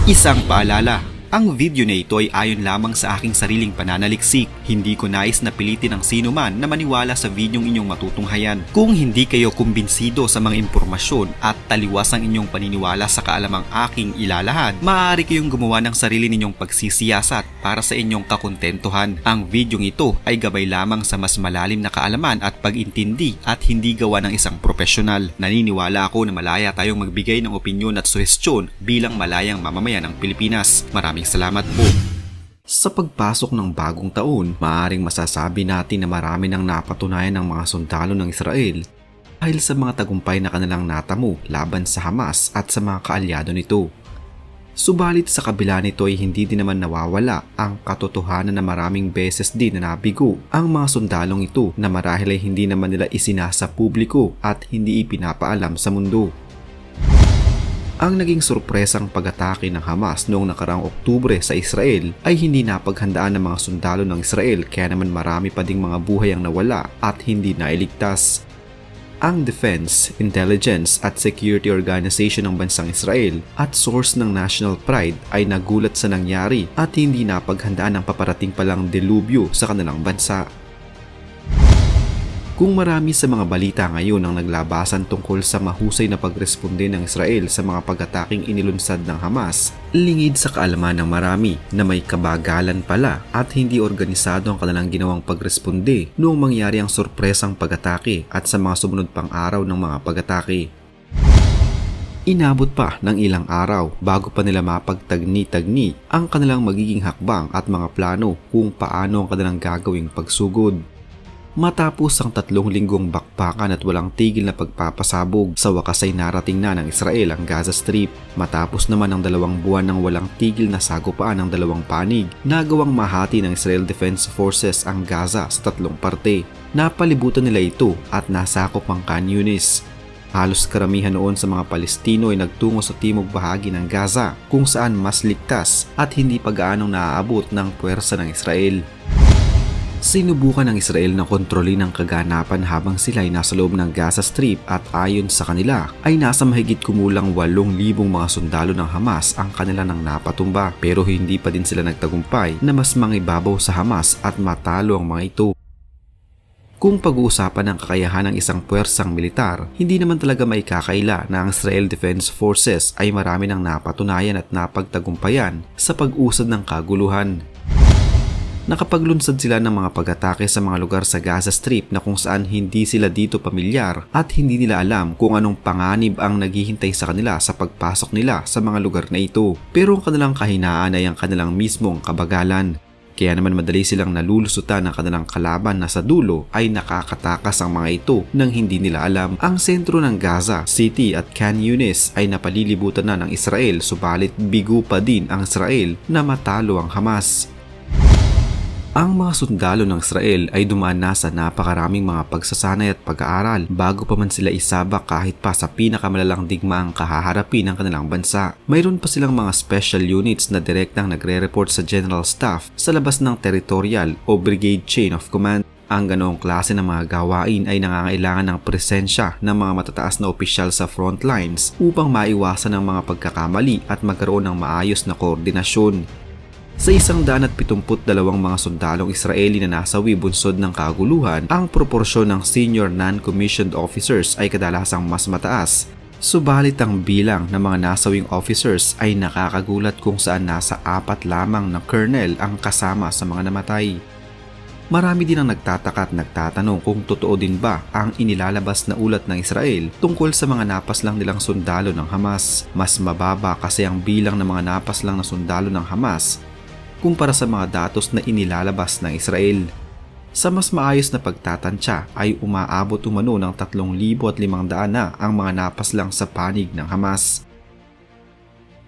Isang paalala, ang video na ito ay ayon lamang sa aking sariling pananaliksik. Hindi ko nais na pilitin ang sino man na maniwala sa videong inyong matutunghayan. Kung hindi kayo kumbinsido sa mga impormasyon at taliwas ang inyong paniniwala sa kaalamang aking ilalahad, maaari kayong gumawa ng sarili ninyong pagsisiyasat para sa inyong kakontentuhan. Ang videong ito ay gabay lamang sa mas malalim na kaalaman at pag-intindi at hindi gawa ng isang profesional. Naniniwala ako na malaya tayong magbigay ng opinyon at suhestyon bilang malayang mamamayan ng Pilipinas. Maraming salamat po. Sa pagpasok ng bagong taon, maaaring masasabi natin na marami nang napatunayan ng mga sundalo ng Israel dahil sa mga tagumpay na kanilang natamo laban sa Hamas at sa mga kaalyado nito. Subalit sa kabila nito ay hindi din naman nawawala ang katotohanan na maraming beses din na nabigo ang mga sundalong ito na marahil ay hindi naman nila isinasa publiko at hindi ipinapaalam sa mundo. Ang naging sorpresang pag-atake ng Hamas noong nakaraang Oktubre sa Israel ay hindi napaghandaan ng mga sundalo ng Israel kaya naman marami pa ding mga buhay ang nawala at hindi nailigtas. Ang Defense, Intelligence at Security Organization ng bansang Israel at source ng national pride ay nagulat sa nangyari at hindi napaghandaan ng paparating palang delubyo sa kanilang bansa. Kung marami sa mga balita ngayon ang naglabasan tungkol sa mahusay na pagresponde ng Israel sa mga pag-ataking inilunsad ng Hamas, lingid sa kaalaman ng marami na may kabagalan pala at hindi organisado ang kanilang ginawang pagresponde noong mangyari ang sorpresang pag-atake at sa mga sumunod pang araw ng mga pag-atake. Inabot pa ng ilang araw bago pa nila mapagtagni-tagni ang kanilang magiging hakbang at mga plano kung paano ang kanilang gagawing pagsugod. Matapos ang 3 linggong bakbakan at walang tigil na pagpapasabog, sa wakas ay narating na ng Israel ang Gaza Strip. Matapos naman ang 2 buwan ng walang tigil na sagupaan ng 2 panig, nagawang mahati ng Israel Defense Forces ang Gaza sa 3 parte. Napalibutan nila ito at nasakop ang Khan Yunis. Halos karamihan noon sa mga Palestino ay nagtungo sa timog bahagi ng Gaza kung saan mas ligtas at hindi pa gaanong naaabot ng puwersa ng Israel. Sinubukan ng Israel na kontrolin ang kaganapan habang sila ay nasa loob ng Gaza Strip at ayon sa kanila ay nasa mahigit kumulang 8,000 mga sundalo ng Hamas ang kanila nang napatumba, pero hindi pa din sila nagtagumpay na mas mangibabaw sa Hamas at matalo ang mga ito. Kung pag-uusapan ang kakayahan ng isang puwersang militar, hindi naman talaga may kakaila na ang Israel Defense Forces ay marami nang napatunayan at napagtagumpayan sa pag-usad ng kaguluhan. Nakapaglunsad sila ng mga pag-atake sa mga lugar sa Gaza Strip na kung saan hindi sila dito pamilyar at hindi nila alam kung anong panganib ang naghihintay sa kanila sa pagpasok nila sa mga lugar na ito. Pero ang kanilang kahinaan ay ang kanilang mismong kabagalan. Kaya naman madali silang nalulusutan ng kanilang kalaban na sa dulo ay nakakatakas ang mga ito nang hindi nila alam. Ang sentro ng Gaza City at Khan Yunis ay napalilibutan na ng Israel, subalit bigo pa din ang Israel na matalo ang Hamas. Ang mga sundalo ng Israel ay dumaan na sa napakaraming mga pagsasanay at pag-aaral bago pa man sila isabak kahit pa sa pinakamalalang digmaang kahaharapin ng kanilang bansa. Mayroon pa silang mga special units na direktang nagre-report sa General Staff sa labas ng territorial o brigade chain of command. Ang ganoong klase ng mga gawain ay nangangailangan ng presensya ng mga matataas na opisyal sa front lines upang maiwasan ang mga pagkakamali at magkaroon ng maayos na koordinasyon. Sa 172 mga sundalong Israeli na nasawi bunsod ng kaguluhan, ang proporsyon ng senior non-commissioned officers ay kadalasang mas mataas. Subalit ang bilang ng mga nasawing officers ay nakakagulat kung saan nasa 4 lamang na colonel ang kasama sa mga namatay. Marami din ang nagtataka at nagtatanong kung totoo din ba ang inilalabas na ulat ng Israel tungkol sa mga napaslang nilang sundalo ng Hamas. Mas mababa kasi ang bilang ng mga napaslang na sundalo ng Hamas kumpara sa mga datos na inilalabas ng Israel. Sa mas maayos na pagtatansya ay umaabot umano ng 3,500 na ang mga napaslang sa panig ng Hamas.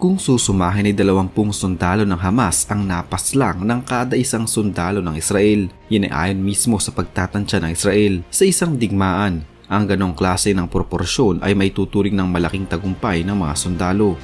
Kung susumahin ay 20 sundalo ng Hamas ang napaslang ng kada isang sundalo ng Israel. Yan ay ayon mismo sa pagtatansya ng Israel. Sa isang digmaan, ang ganong klase ng proporsyon ay may tuturing ng malaking tagumpay ng mga sundalo.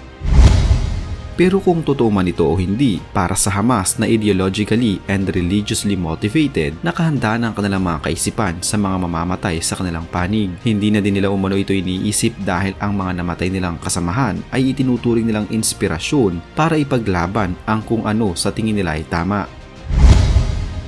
Pero kung totoo man ito o hindi, para sa Hamas na ideologically and religiously motivated, nakahanda ng kanilang mga kaisipan sa mga mamamatay sa kanilang panig. Hindi na din nila umano ito iniisip dahil ang mga namatay nilang kasamahan ay itinuturing nilang inspirasyon para ipaglaban ang kung ano sa tingin nila ay tama.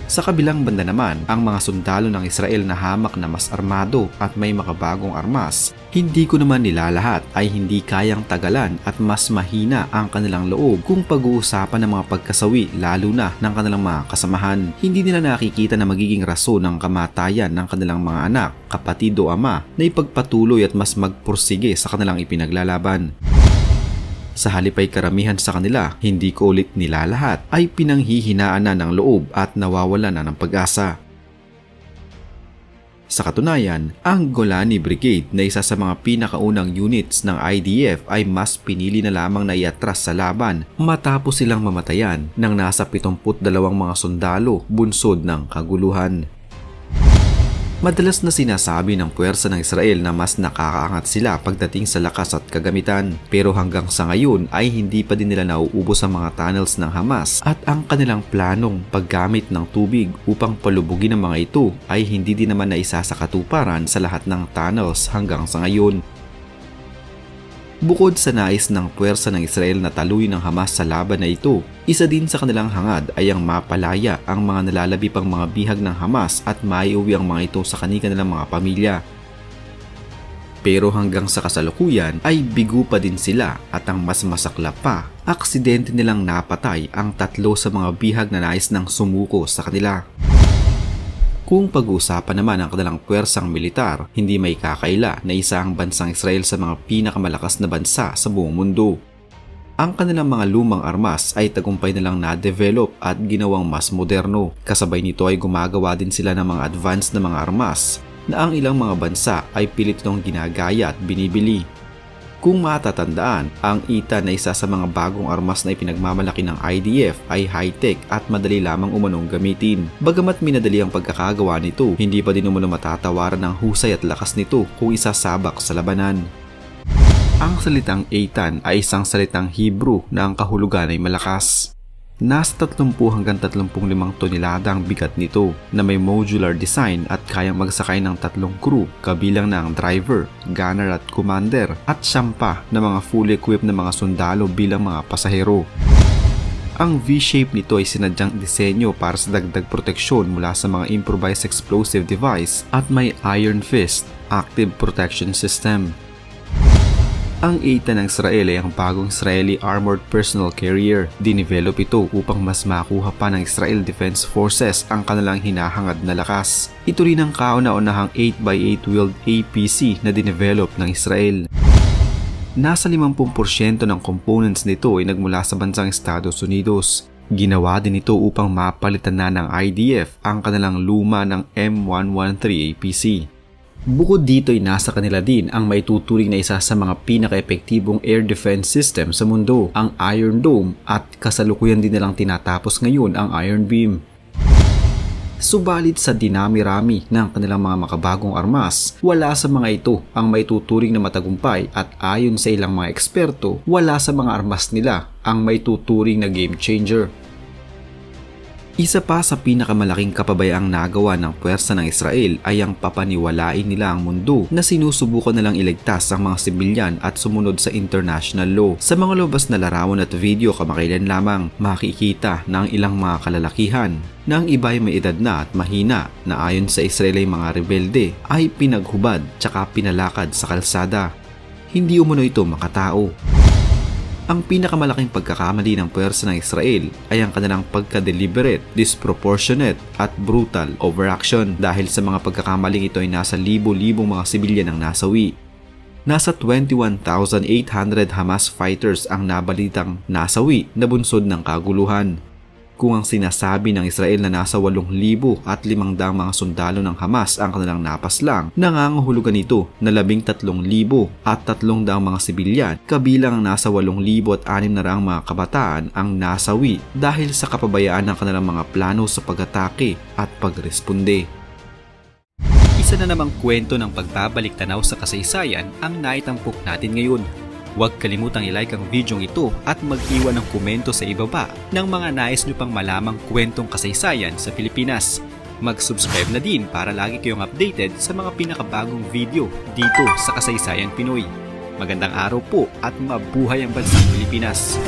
Sa kabilang banda naman, ang mga sundalo ng Israel na hamak na mas armado at may makabagong armas, hindi ko naman nilalahat ay hindi kayang tagalan at mas mahina ang kanilang loob kung pag-uusapan ng mga pagkasawi lalo na ng kanilang mga kasamahan. Hindi nila nakikita na magiging rason ng kamatayan ng kanilang mga anak, kapatid o ama na ipagpatuloy at mas magpursige sa kanilang ipinaglalaban. Sa halip ay karamihan sa kanila, hindi ko ulit nilalahat, ay pinanghihinaan na ng loob at nawawala na ng pag-asa. Sa katunayan, ang Golani Brigade na isa sa mga pinakaunang units ng IDF ay mas pinili na lamang na iatras sa laban matapos silang mamatayan ng nasa 72 mga sundalo bunsod ng kaguluhan. Madalas na sinasabi ng puwersa ng Israel na mas nakakaangat sila pagdating sa lakas at kagamitan, pero hanggang sa ngayon ay hindi pa din nila nauubos ang mga tunnels ng Hamas at ang kanilang planong paggamit ng tubig upang palubugin ang mga ito ay hindi din naman naisa sa katuparan sa lahat ng tunnels hanggang sa ngayon. Bukod sa nais ng puwersa ng Israel na taluyin ng Hamas sa laban na ito, isa din sa kanilang hangad ay ang mapalaya ang mga nalalabi pang mga bihag ng Hamas at maiuwi ang mga ito sa kanilang mga pamilya. Pero hanggang sa kasalukuyan ay bigo pa din sila at ang mas masaklap pa, aksidente nilang napatay ang 3 sa mga bihag na nais ng sumuko sa kanila. Kung pag-uusapan naman ang kanilang puwersang militar, hindi may kakaila na isa ang bansang Israel sa mga pinakamalakas na bansa sa buong mundo. Ang kanilang mga lumang armas ay tagumpay nilang na-develop at ginawang mas moderno. Kasabay nito ay gumagawa din sila ng mga advanced na mga armas na ang ilang mga bansa ay pilit nitong ginagaya at binibili. Kung matatandaan, ang ITA na isa sa mga bagong armas na ipinagmamalaki ng IDF ay high-tech at madali lamang umanong gamitin. Bagamat minadali ang pagkakagawa nito, hindi pa din umano matatawaran ng husay at lakas nito kung isasabak sa labanan. Ang salitang Eitan ay isang salitang Hebrew na ang kahulugan ay malakas. Nasa 30 hanggang 35 tonelada ang bigat nito na may modular design at kayang magsakay ng 3 crew kabilang na ang driver, gunner at commander at 10 na mga fully equipped na mga sundalo bilang mga pasahero. Ang V-shape nito ay sinadyang disenyo para sa dagdag proteksyon mula sa mga improvised explosive device at may Iron Fist active protection system. Ang Eitan ng Israel ay ang bagong Israeli Armored Personnel Carrier. Dinevelop ito upang mas makuha pa ng Israel Defense Forces ang kanilang hinahangad na lakas. Ito rin ang kauna-unahang 8x8 wheeled APC na dinevelop ng Israel. Nasa 50% ng components nito ay nagmula sa bansang Estados Unidos. Ginawa din ito upang mapalitan na ng IDF ang kanilang luma ng M113 APC. Bukod dito ay nasa kanila din ang maituturing na isa sa mga pinaka-epektibong air defense system sa mundo, ang Iron Dome, at kasalukuyan din nilang tinatapos ngayon ang Iron Beam. Subalit sa dinami-rami ng kanilang mga makabagong armas, wala sa mga ito ang maituturing na matagumpay at ayon sa ilang mga eksperto, wala sa mga armas nila ang maituturing na game changer. Isa pa sa pinakamalaking kapabayaang nagawa ng puwersa ng Israel ay ang papaniwalain nila ang mundo na sinusubukan nilang iligtas ang mga sibilyan at sumunod sa international law. Sa mga lobas na larawan at video kamakailan lamang, makikita na ang ilang mga kalalakihan na ang iba ay may edad na at mahina na ayon sa Israel ay mga rebelde ay pinaghubad tsaka pinalakad sa kalsada. Hindi umano ito makatao. Ang pinakamalaking pagkakamali ng puwersa ng Israel ay ang kanilang pagka-deliberate, disproportionate at brutal overaction dahil sa mga pagkakamaling ito ay nasa libo-libong mga sibilyan ang nasawi. Nasa 21,800 Hamas fighters ang nabalitang nasawi na bunsod ng kaguluhan. Kung ang sinasabi ng Israel na nasa 8,500 mga sundalo ng Hamas ang kanilang napaslang, nangangahulugan ito na 13,000 at 300 mga sibilyan, kabilang ang nasa 8,600 mga kabataan ang nasawi dahil sa kapabayaan ng kanilang mga plano sa pag-atake at pagresponde. Isa na namang kwento ng pagbabalik tanaw sa kasaysayan ang naitampok natin ngayon. Huwag kalimutang i-like ang video ito at mag-iwan ng komento sa ibaba ng mga nais nyo pang malamang kwentong kasaysayan sa Pilipinas. Mag-subscribe na din para lagi kayong updated sa mga pinakabagong video dito sa Kasaysayan Pinoy. Magandang araw po at mabuhay ang bansang Pilipinas!